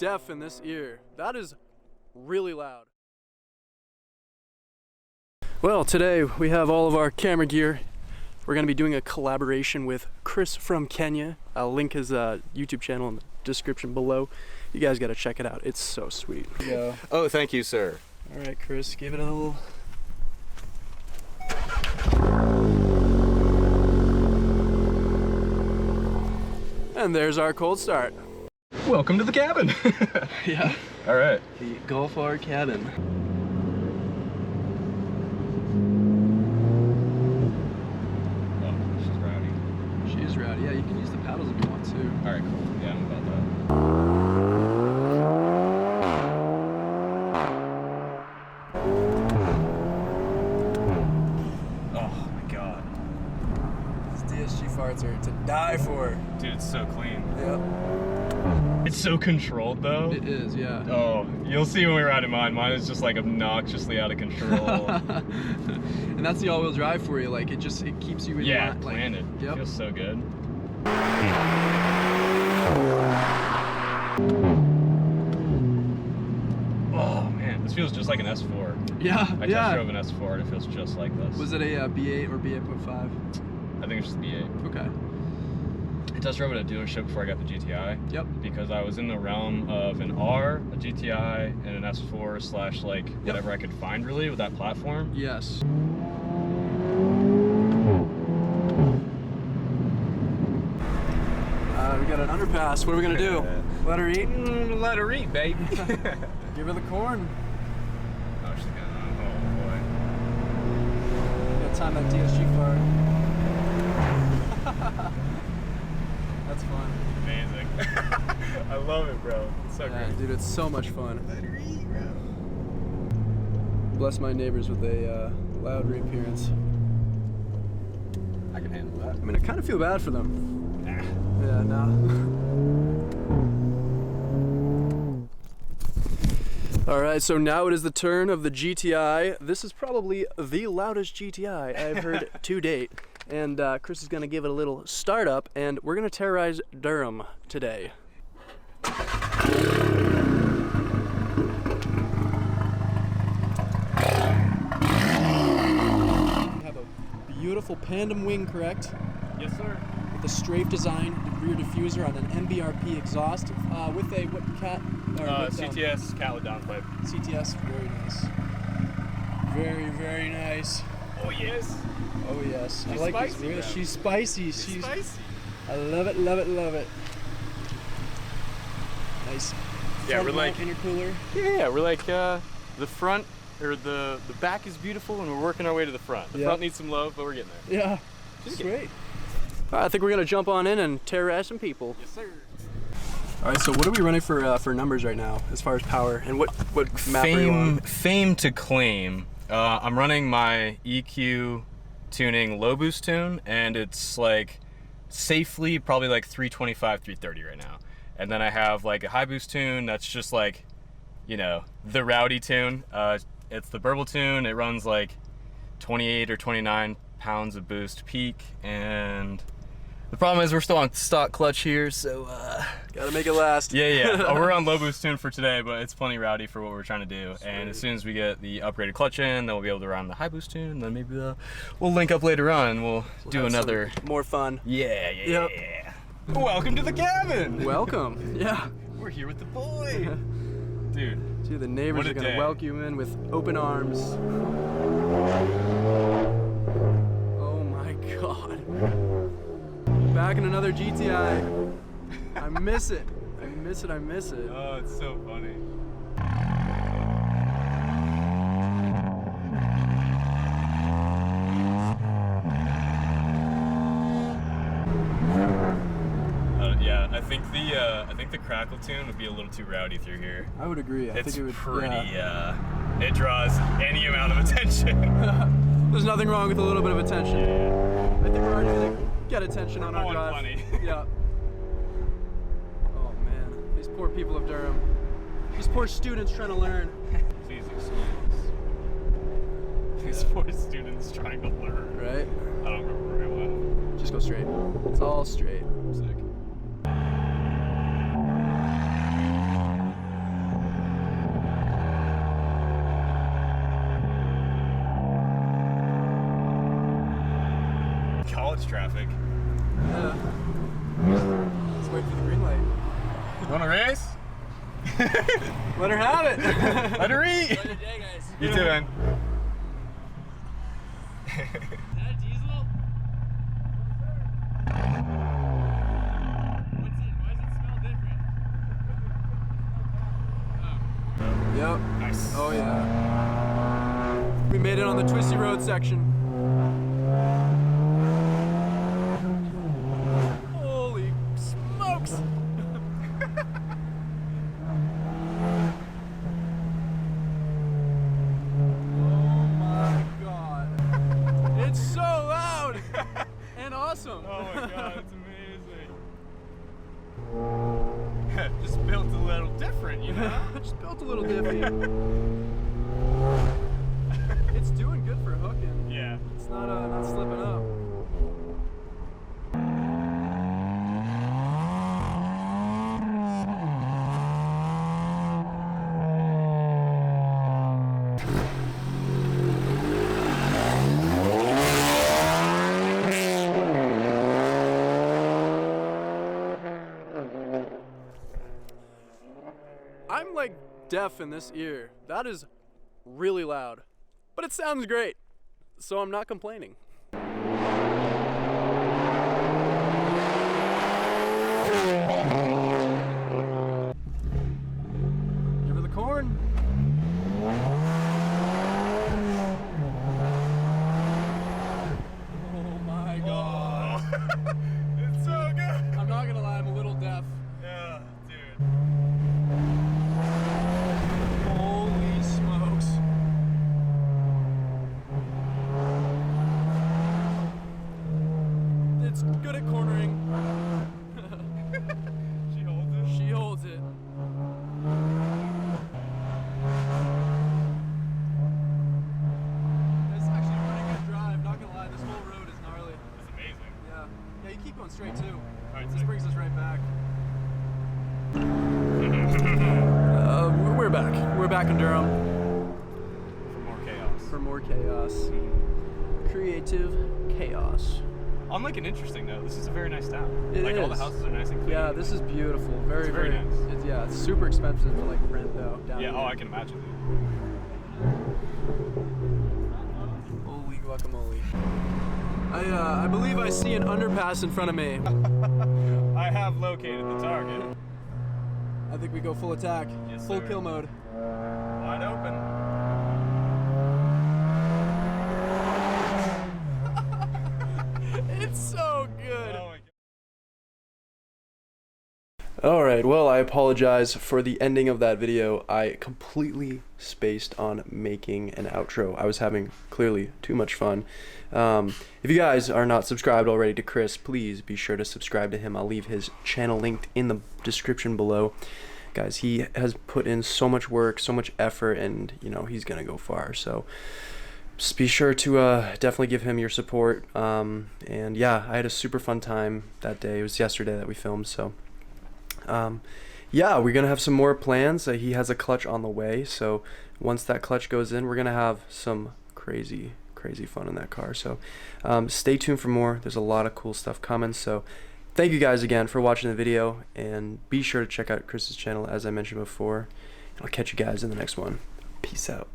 deaf in this ear. That is really loud. Well, today we have all of our camera gear. We're going to be doing a collaboration with Chris from Kenya. I'll link his YouTube channel in the description below. You guys got to check it out. It's so sweet. Yeah. Oh, thank you, sir. All right, Chris, give it a little. And there's our cold start. Welcome to the cabin. Yeah. All right. The Golf R cabin. Oh, she's rowdy. She's rowdy. Yeah, you can use the paddles if you want to. All right, cool. Yeah, I'm about that. Oh my god. These DSG farts are to die for. Dude, it's so clean. Yep. It's so controlled though. It is, yeah. Oh, you'll see when we ride in mine. Mine is just like obnoxiously out of control. And that's the all-wheel drive for you. Like it keeps you in line. Planted. Like, yep. It feels so good. Oh man, this feels just like an S4. Yeah, I test drove an S4 and it feels just like this. Was it a B8 or B8.5? I think it's just B8. Okay. I test drove at a dealership before I got the GTI. Yep. Because I was in the realm of an R, a GTI, and an S4 slash like whatever I could find really with that platform. Yes. We got an underpass. What are we gonna do? Let her eat? Let her eat, baby. Give her the corn. Oh, she's gonna. Oh boy. Gotta time that DSG fart. That's fun. Amazing. I love it, bro. It's so great. Dude, it's so much fun. Let her eat, bro. Bless my neighbors with a loud reappearance. I can handle that. I mean, I kind of feel bad for them. Nah. Yeah, no. Alright, so now it is the turn of the GTI. This is probably the loudest GTI I've heard to date. And Chris is going to give it a little startup, and we're going to terrorize Durham today. We have a beautiful Pandem wing, correct? Yes, sir. With a strafe design rear diffuser on an MBRP exhaust with a what cat? CTS Catlet downpipe. CTS, very nice. Very, very nice. Oh yes. Oh yes. She's I like spicy, this. bro. She's spicy. She's spicy. I love it, love it, love it. Nice. Yeah, we're like intercooler. Yeah, we're like the front or the back is beautiful and we're working our way to the front. The front needs some love, but we're getting there. Yeah. Sweet. I think we're gonna jump on in and terrorize some people. Yes, sir. All right, so what are we running for numbers right now as far as power, and what map are you on? Fame to claim. I'm running my EQ tuning low boost tune, and it's like safely probably like 325, 330 right now. And then I have like a high boost tune that's just like, you know, the rowdy tune. It's the burble tune. It runs like 28 or 29 pounds of boost peak, and the problem is we're still on stock clutch here, so gotta make it last. Yeah. We're on low boost tune for today, but it's plenty rowdy for what we're trying to do. Sweet. And as soon as we get the upgraded clutch in, then we'll be able to run the high boost tune. Then maybe we'll link up later on and we'll do another more fun. Yeah. Welcome to the cabin. Welcome. Yeah. We're here with the boy. Dude, the neighbors are gonna welcome you in with open arms. Oh my God. Back in another GTI. I miss it. I miss it. Oh, it's so funny. Yeah, I think the crackle tune would be a little too rowdy through here. I would agree. I think it would. Pretty. It draws any amount of attention. There's nothing wrong with a little bit of attention. Yeah. I think we're already gonna get attention on our drive. Plenty. Yeah. Oh man, these poor people of Durham. These poor students trying to learn. Please excuse these poor students trying to learn. Right? I don't remember where I went. Just go straight. It's all straight. Sick. this traffic. Yeah. Let's wait for the green light. You want to race? Let her have it. Let her eat. Enjoy the day, guys. You too, man. Is that a diesel? What's it? Why does it smell different? Yep. Nice. Oh yeah. We made it on the twisty road section. Holy smokes! Oh my god. It's so loud and awesome. Oh my god, it's amazing. Just built a little different, you know? Just built a little diffy. It's doing good for hooking. Yeah. It's not slipping up. I'm like deaf in this ear. That is really loud, but it sounds great, so I'm not complaining. Give her the corn. Oh my god. It's so good. I'm not gonna lie, I'm a little deaf. Yeah, dude. Holy smokes. It's good at cornering. She holds it. She holds it. It's actually a pretty good drive, not gonna lie, this whole road is gnarly. It's amazing. Yeah. Yeah, you keep going straight too. Alright, This sick. brings us right back. We're back. We're back in Durham For more chaos. for more chaos. Creative chaos. On like an interesting note, this is a very nice town. It like all the is. houses are nice and clean. Yeah, this is beautiful. Very, It's very nice. Yeah, it's super expensive to like rent though. Down Yeah, here. oh, I can imagine. Dude. Holy guacamole. I believe I see an underpass in front of me. I have located the target. I think we go full attack. Yes, full sir. kill mode. Wide open. It's so good. Oh my god. Alright, well, I apologize for the ending of that video. I completely spaced on making an outro. I was having clearly too much fun. If you guys are not subscribed already to Chris, please be sure to subscribe to him. I'll leave his channel linked in the description below. Guys, he has put in so much work, so much effort, and you know, he's gonna go far. So just be sure to definitely give him your support. And yeah, I had a super fun time that day. It was yesterday that we filmed, so yeah, we're gonna have some more plans. He has a clutch on the way, so once that clutch goes in, we're gonna have some crazy fun in that car. So stay tuned for more. There's a lot of cool stuff coming. So thank you guys again for watching the video, and be sure to check out Chris's channel as I mentioned before. I'll catch you guys in the next one. Peace out.